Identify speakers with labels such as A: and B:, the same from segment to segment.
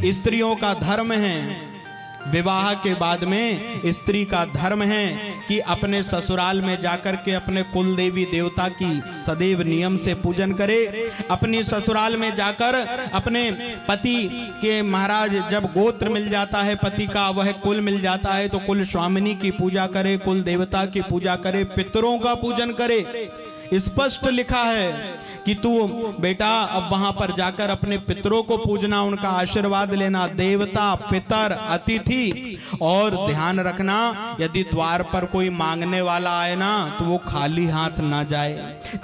A: स्त्रियों का धर्म है, विवाह के बाद में स्त्री का धर्म है कि अपने ससुराल में जाकर के अपने कुल देवी देवता की सदैव नियम से पूजन करे। अपनी ससुराल में जाकर अपने पति के महाराज जब गोत्र मिल जाता है, पति का वह कुल मिल जाता है, तो कुल स्वामिनी की पूजा करे, कुल देवता की पूजा करे, पितरों का पूजन करे। स्पष्ट लिखा है कि तू बेटा अब वहां पर जाकर अपने पितरों को पूजना, उनका आशीर्वाद लेना, देवता, पितर, अतिथि। और ध्यान रखना, यदि द्वार पर कोई मांगने वाला आए ना तो वो खाली हाथ ना जाए।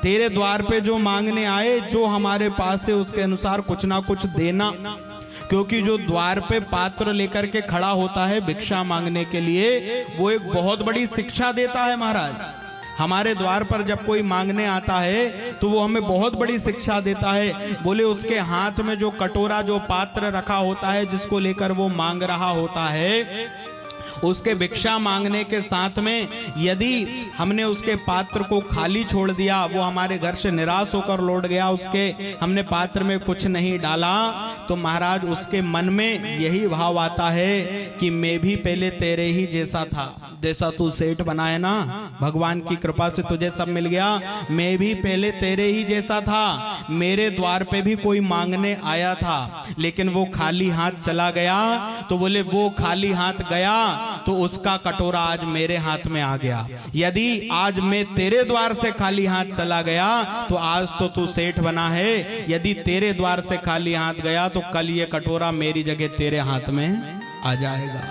A: तेरे द्वार पे जो मांगने आए, जो हमारे पास है उसके अनुसार कुछ ना कुछ देना, क्योंकि जो द्वार पे पात्र लेकर के खड़ा होता है भिक्षा मांगने के लिए, वो एक बहुत बड़ी शिक्षा देता है महाराज। हमारे द्वार पर जब कोई मांगने आता है तो वो हमें बहुत बड़ी शिक्षा देता है। बोले उसके हाथ में जो कटोरा, जो पात्र रखा होता है जिसको लेकर वो मांग रहा होता है, उसके भिक्षा मांगने के साथ में यदि हमने उसके पात्र को खाली छोड़ दिया, वो हमारे घर से निराश होकर लौट गया, उसके हमने पात्र में कुछ नहीं डाला, तो महाराज उसके मन में यही भाव आता है कि मैं भी पहले तेरे ही जैसा था। जैसा तू सेठ बना है ना, भगवान की कृपा से तुझे सब मिल गया, मैं भी पहले तेरे ही जैसा था। मेरे द्वार पे भी कोई मांगने आया था लेकिन वो खाली हाथ चला गया, तो बोले वो खाली हाथ गया तो उसका कटोरा आज मेरे हाथ में आ गया। यदि आज मैं तेरे द्वार से खाली हाथ चला गया तो आज तो तू सेठ बना है, यदि तेरे द्वार से खाली हाथ गया तो कल ये कटोरा मेरी जगह तेरे हाथ में आ जाएगा।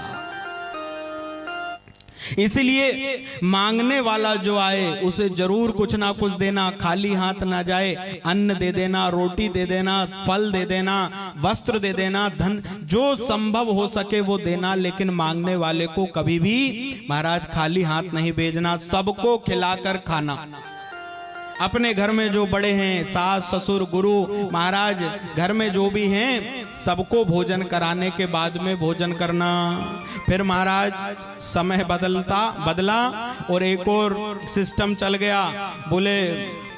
A: इसलिए मांगने वाला जो आए उसे जरूर कुछ ना कुछ देना, खाली हाथ ना जाए। अन्न दे देना, रोटी दे देना, फल दे देना, वस्त्र दे देना, धन जो संभव हो सके वो देना, लेकिन मांगने वाले को कभी भी महाराज खाली हाथ नहीं भेजना, सबको खिलाकर खाना। अपने घर में जो बड़े हैं, सास ससुर गुरु महाराज, घर में जो भी हैं, सबको भोजन कराने के बाद में भोजन करना। फिर महाराज समय बदला और एक और सिस्टम चल गया। बोले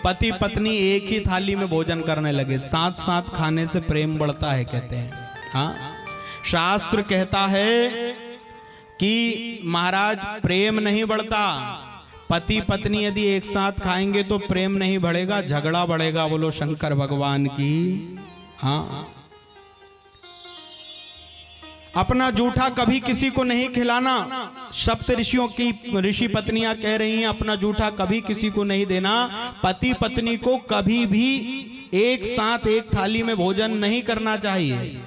A: पति पत्नी एक ही थाली में भोजन करने लगे। साथ साथ खाने से प्रेम बढ़ता है कहते हैं। हाँ, शास्त्र कहता है कि महाराज प्रेम नहीं बढ़ता। पति पत्नी यदि एक साथ खाएंगे तो प्रेम नहीं बढ़ेगा, झगड़ा बढ़ेगा। बोलो शंकर भगवान की। हाँ, अपना जूठा कभी किसी को नहीं खिलाना। सप्त ऋषियों की ऋषि पत्नियां कह रही हैं अपना जूठा कभी किसी को नहीं देना। पति पत्नी को कभी भी एक साथ एक थाली में भोजन नहीं करना चाहिए।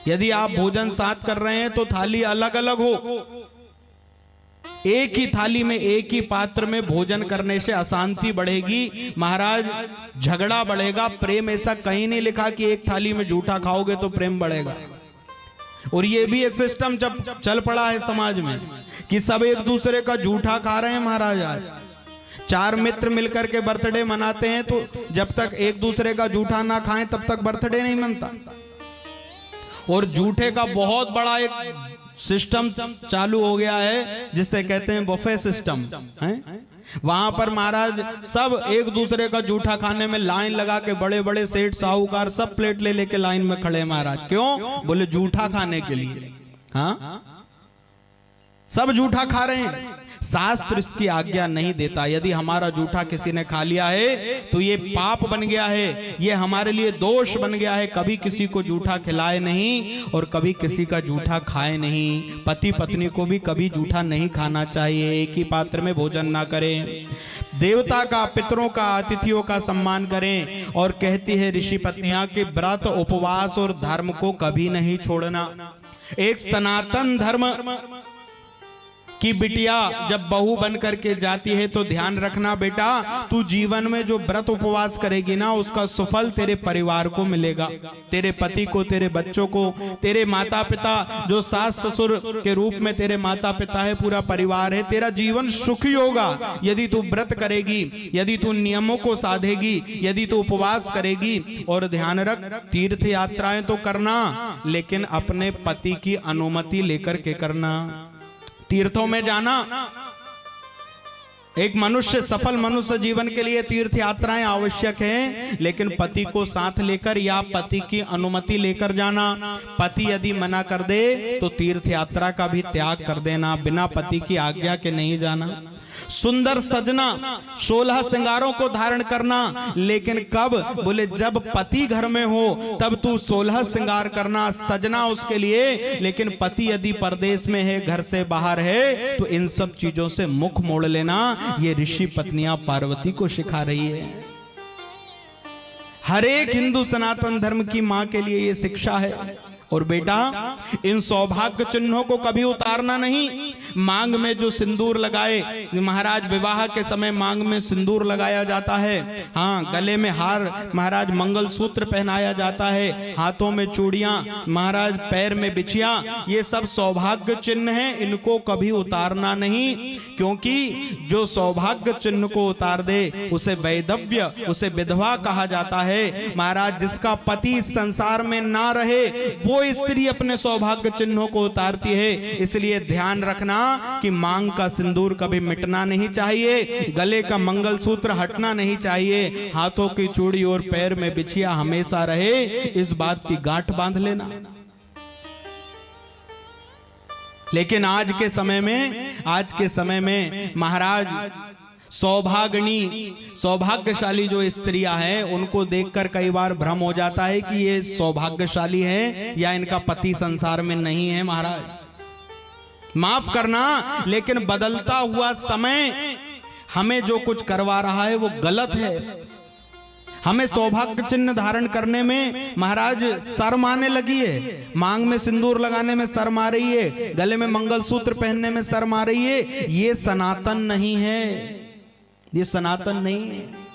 A: यदि आप भोजन साथ कर रहे हैं तो थाली अलग अलग हो। एक ही थाली में एक ही पात्र में भोजन करने से अशांति बढ़ेगी महाराज, झगड़ा बढ़ेगा। प्रेम ऐसा कहीं नहीं लिखा कि एक थाली में जूठा खाओगे तो प्रेम बढ़ेगा। और ये भी एक सिस्टम जब चल पड़ा है समाज में कि सब एक दूसरे का जूठा खा रहे हैं महाराज। आज 4 मित्र मिलकर के बर्थडे मनाते हैं तो जब तक एक दूसरे का जूठा ना खाएं तब तक बर्थडे नहीं मनता। और जूठे का बहुत बड़ा एक सिस्टम चालू हो गया है जिससे कहते हैं बुफे सिस्टम है। वहां पर महाराज सब एक दूसरे का जूठा खाने में लाइन लगा के, बड़े बड़े सेठ साहूकार सब प्लेट ले लेके लाइन में खड़े महाराज। क्यों? बोले जूठा खाने के लिए। हाँ, सब जूठा खा रहे हैं। शास्त्र इसकी आज्ञा नहीं देता। यदि हमारा जूठा किसी ने खा लिया है तो ये पाप बन गया है, ये हमारे लिए दोष बन गया है। कभी किसी को जूठा खिलाए नहीं और कभी किसी का जूठा खाए नहीं। पति पत्नी को भी कभी जूठा नहीं खाना चाहिए। एक ही पात्र में भोजन ना करें। देवता का, पितरों का, अतिथियों का सम्मान करें। और कहती है ऋषि पत्नियां कि व्रत, उपवास और धर्म को कभी नहीं छोड़ना। एक सनातन धर्म कि बिटिया जब बहू बन करके जाती है तो ध्यान रखना बेटा, तू जीवन में जो व्रत उपवास करेगी ना उसका सुफल तेरे परिवार को मिलेगा, तेरे पति को, तेरे बच्चों को, तेरे माता पिता, जो सास ससुर के रूप में तेरे माता पिता है, पूरा परिवार है। तेरा जीवन सुखी होगा यदि तू व्रत करेगी, यदि तू नियमों को साधेगी, यदि तू उपवास करेगी। और ध्यान रख, तीर्थ यात्राएं तो करना लेकिन अपने पति की अनुमति लेकर के करना। तीर्थों में जाना एक मनुष्य, सफल मनुष्य जीवन के लिए तीर्थ यात्राएं आवश्यक हैं, लेकिन पति को साथ लेकर या पति की अनुमति लेकर जाना। पति यदि मना कर दे तो तीर्थ यात्रा का भी त्याग कर देना, बिना पति की आज्ञा के नहीं जाना। सुंदर सजना, 16 श्रृंगारों को धारण करना, लेकिन कब? बोले जब पति घर में हो तब तू 16 श्रृंगार करना, सजना उसके लिए। लेकिन पति यदि परदेश में है, घर से बाहर है, तो इन सब चीजों से मुख मोड़ लेना। ये ऋषि पत्नियां पार्वती को सिखा रही है। हर एक हिंदू सनातन धर्म की मां के लिए ये शिक्षा है। और बेटा, इन सौभाग्य चिन्हों को कभी उतारना नहीं। मांग में जो सिंदूर लगाए, महाराज विवाह के समय मांग में सिंदूर लगाया जाता है। हाँ, गले में हार, महाराज मंगलसूत्र पहनाया जाता है, हाथों में चूड़ियां, महाराज पैर में बिछिया, ये सब सौभाग्य चिन्ह हैं। इनको कभी उतारना नहीं, क्योंकि जो सौभाग्य चिन्ह को उतार दे उसे वैधव्य, उसे विधवा कहा जाता है। महाराज जिसका पति इस संसार में ना रहे, वो स्त्री अपने सौभाग्य चिन्हों को उतारती है। इसलिए ध्यान रखना कि मांग का सिंदूर कभी मिटना नहीं चाहिए, गले का मंगलसूत्र हटना नहीं चाहिए, हाथों की चूड़ी और पैर में बिछिया हमेशा रहे, इस बात की गांठ बांध लेना। लेकिन आज के समय में महाराज सौभाग्यशाली जो स्त्रियां हैं, उनको देखकर कई बार भ्रम हो जाता है कि ये सौभाग्यशाली हैं या इनका पति संसार में नहीं है। महाराज माफ करना, लेकिन बदलता हुआ समय हमें जो कुछ करवा रहा है वो गलत है। हमें सौभाग्य चिन्ह धारण करने में महाराज शर्म आने लगी है, मांग में सिंदूर लगाने में शर्म आ रही है, गले में मंगलसूत्र पहनने में शर्म आ रही है। ये सनातन नहीं है, ये सनातन नहीं है।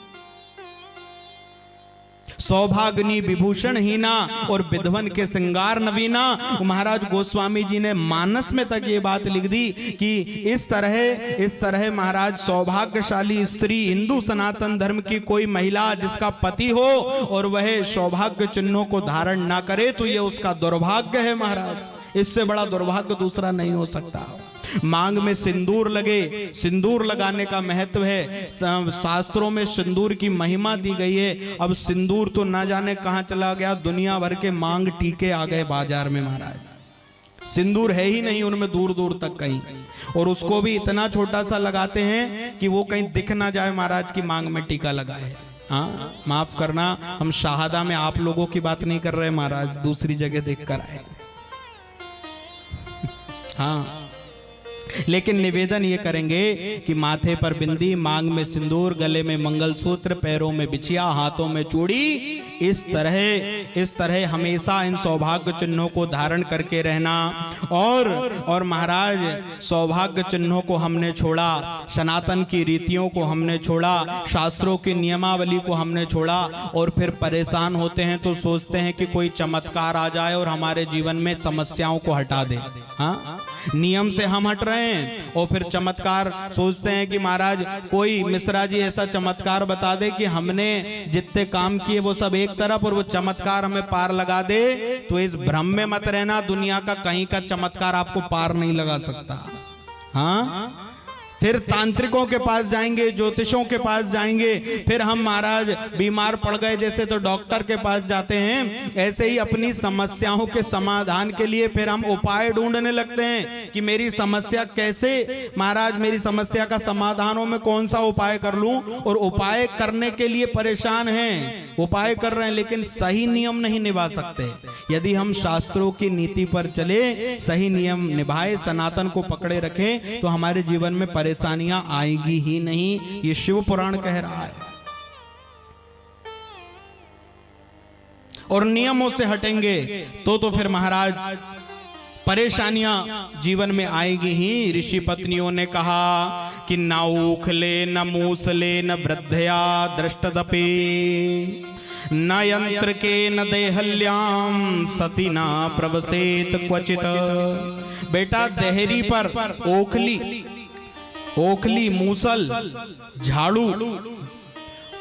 A: सौभाग्नि विभूषण हीना और विधवन के श्रृंगार नवीना। महाराज गोस्वामी जी ने मानस में तक ये बात लिख दी कि इस तरह महाराज सौभाग्यशाली स्त्री, हिंदू सनातन धर्म की कोई महिला जिसका पति हो और वह सौभाग्य चिन्हों को धारण ना करे, तो ये उसका दुर्भाग्य है। महाराज इससे बड़ा दुर्भाग्य दूसरा नहीं हो सकता। मांग में सिंदूर लगे, सिंदूर लगाने का महत्व है, शास्त्रों में सिंदूर की महिमा दी गई है। अब सिंदूर तो ना जाने कहां चला गया, दुनिया भर के मांग टीके आ गए बाजार में। महाराज सिंदूर है ही नहीं उनमें दूर दूर तक कहीं, और उसको भी इतना छोटा सा लगाते हैं कि वो कहीं दिख ना जाए महाराज की मांग में टीका लगा है। हाँ, माफ करना, हम शाहदा में आप लोगों की बात नहीं कर रहे महाराज, दूसरी जगह देख कर आए। हाँ, लेकिन निवेदन ये करेंगे कि माथे पर बिंदी, मांग में सिंदूर, गले में मंगलसूत्र, पैरों में बिछिया, हाथों में चूड़ी, इस तरह हमेशा इन सौभाग्य चिन्हों को धारण करके रहना। और महाराज सौभाग्य चिन्हों को हमने छोड़ा, सनातन की रीतियों को हमने छोड़ा, शास्त्रों की नियमावली को हमने छोड़ा, और फिर परेशान होते हैं तो सोचते हैं कि कोई चमत्कार आ जाए और हमारे जीवन में समस्याओं को हटा दे। हाँ, नियम से हम हट रहे हैं और फिर चमत्कार सोचते हैं कि महाराज कोई मिश्रा जी ऐसा चमत्कार बता दे कि हमने जितने काम किए वो सब एक तरफ और वो चमत्कार हमें पार लगा दे। तो इस भ्रम में मत रहना, दुनिया का कहीं का चमत्कार आपको पार नहीं लगा सकता। हाँ, फिर तांत्रिकों के पास जाएंगे, ज्योतिषों के पास जाएंगे, फिर हम महाराज बीमार पड़ गए जैसे तो डॉक्टर के पास जाते हैं, ऐसे ही अपनी समस्याओं के समाधान के लिए फिर हम उपाय ढूंढने लगते हैं कि मेरी समस्या कैसे, महाराज मेरी समस्या का समाधान हो, मैं कौन सा उपाय कर लूं। और उपाय करने के लिए परेशान हैं, उपाय कर रहे हैं लेकिन सही नियम नहीं निभा सकते। यदि हम शास्त्रों की नीति पर चले, सही नियम निभाए, सनातन को पकड़े रखें, तो हमारे जीवन में परेशानियां आएगी ही नहीं। ये शिव पुराण कह रहा है। और नियमों से हटेंगे तो फिर महाराज परेशानियां जीवन में आएगी ही। ऋषि पत्नियों ने कहा कि न उखले न मूसले न वृद्धया दृष्टदपे न यंत्र के न देहल्याम सती न प्रवसेत क्वचित। बेटा देहरी पर ओखली, मूसल, झाड़ू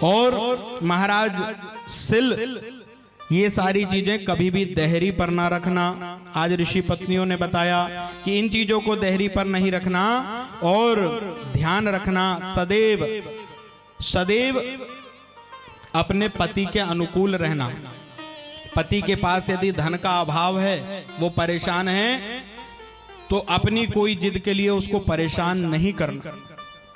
A: और महाराज सिल, ये सारी चीजें कभी भी देहरी पर ना रखना। आज ऋषि पत्नियों ने बताया कि इन चीजों को देहरी पर नहीं रखना और ध्यान रखना सदैव सदैव अपने पति के अनुकूल रहना। पति के पास यदि धन का अभाव है, वो परेशान है, तो अपनी कोई जिद के लिए उसको परेशान नहीं करना।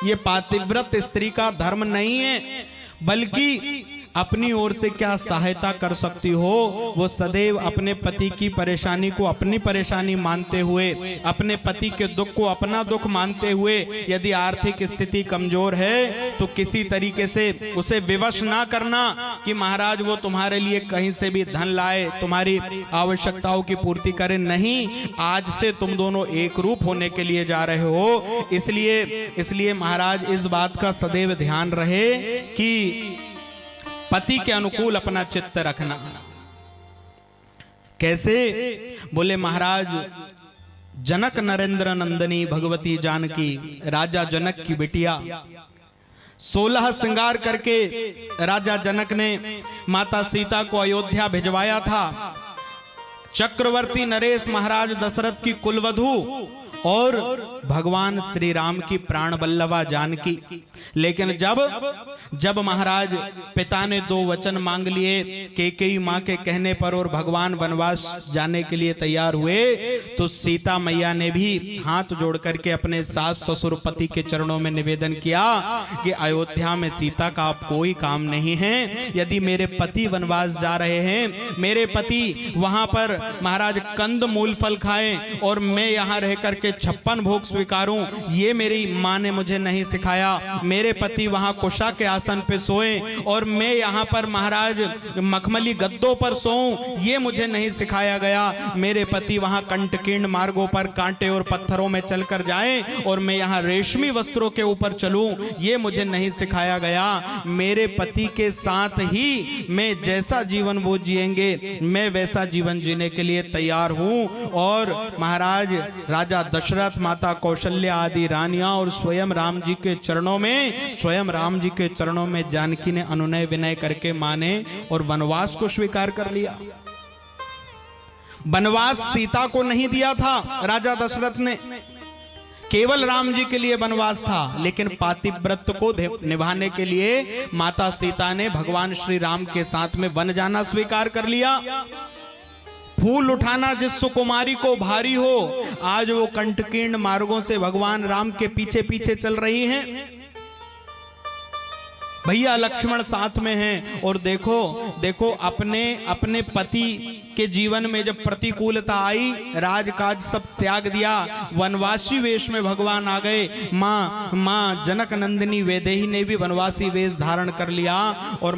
A: ये पातिव्रत स्त्री का धर्म नहीं है, बल्कि अपनी ओर से क्या सहायता कर सकती हो वो सदैव अपने पति की परेशानी को अपनी परेशानी मानते हुए, अपने पति के दुख को अपना दुख मानते हुए, यदि आर्थिक स्थिति कमजोर है तो किसी तरीके से उसे विवश ना करना कि महाराज वो तुम्हारे लिए कहीं से भी धन लाए, तुम्हारी आवश्यकताओं की पूर्ति करे। नहीं, आज से तुम दोनों एक रूप होने के लिए जा रहे हो। इसलिए महाराज इस बात का सदैव ध्यान रहे कि पति के अनुकूल अपना चित्त रखना। कैसे? बोले महाराज जनक नरेंद्र नंदनी भगवती जानकी, राजा जनक की बिटिया, 16 श्रृंगार करके राजा जनक ने माता सीता को अयोध्या भिजवाया था। चक्रवर्ती नरेश महाराज दशरथ की कुलवधू और भगवान श्री राम की प्राण बल्लभा जानकी। लेकिन जब महाराज पिता ने 2 वचन मांग लिए कैकेयी मां के कहने पर और भगवान वनवास जाने के लिए तैयार हुए, तो सीता मैया ने भी हाथ जोड़ करके अपने सास ससुर पति के चरणों में निवेदन किया कि अयोध्या में सीता का अब कोई काम नहीं है। यदि मेरे पति वनवास जा रहे हैं, मेरे पति वहां पर महाराज कंद मूल फल खाएं और मैं यहाँ रह करके 56 भोग स्वीकारूं, ये मेरी माँ ने मुझे नहीं सिखाया। मेरे पति वहां कुशा के आसन पे सोएं और मैं यहाँ पर महाराज मखमली गद्दों पर सोऊं, ये मुझे नहीं सिखाया गया। मेरे पति वहां कंटकीर्ण मार्गों पर कांटे और पत्थरों में चलकर जाएं और मैं यहाँ रेशमी वस्त्रों के ऊपर चलूं, ये मुझे नहीं सिखाया गया। मेरे पति के साथ ही मैं जैसा जीवन वो जिएंगे, मैं वैसा जीवन जीने के लिए तैयार हूं। और महाराज राजा दशरथ, माता कौशल्या आदि रानियां और स्वयं राम जी के चरणों में जानकी ने अनुनय विनय करके माने और वनवास को स्वीकार कर लिया। वनवास सीता को नहीं दिया था राजा दशरथ ने, केवल राम जी के लिए वनवास था, लेकिन पातिव्रत को निभाने के लिए माता सीता ने भगवान श्री राम के साथ में वन जाना स्वीकार कर लिया। फूल उठाना जिस सुकुमारी को भारी हो, आज वो कंटकीर्ण मार्गों से भगवान राम के पीछे पीछे चल रही हैं। भैया लक्ष्मण साथ में हैं और देखो अपने पति के जीवन में जब प्रतिकूलता आई, राजकाज सब त्याग दिया, वनवासी वेश में भगवान आ गए। माँ जनक नंदिनी वैदेही ने भी वनवासी वेश धारण कर लिया और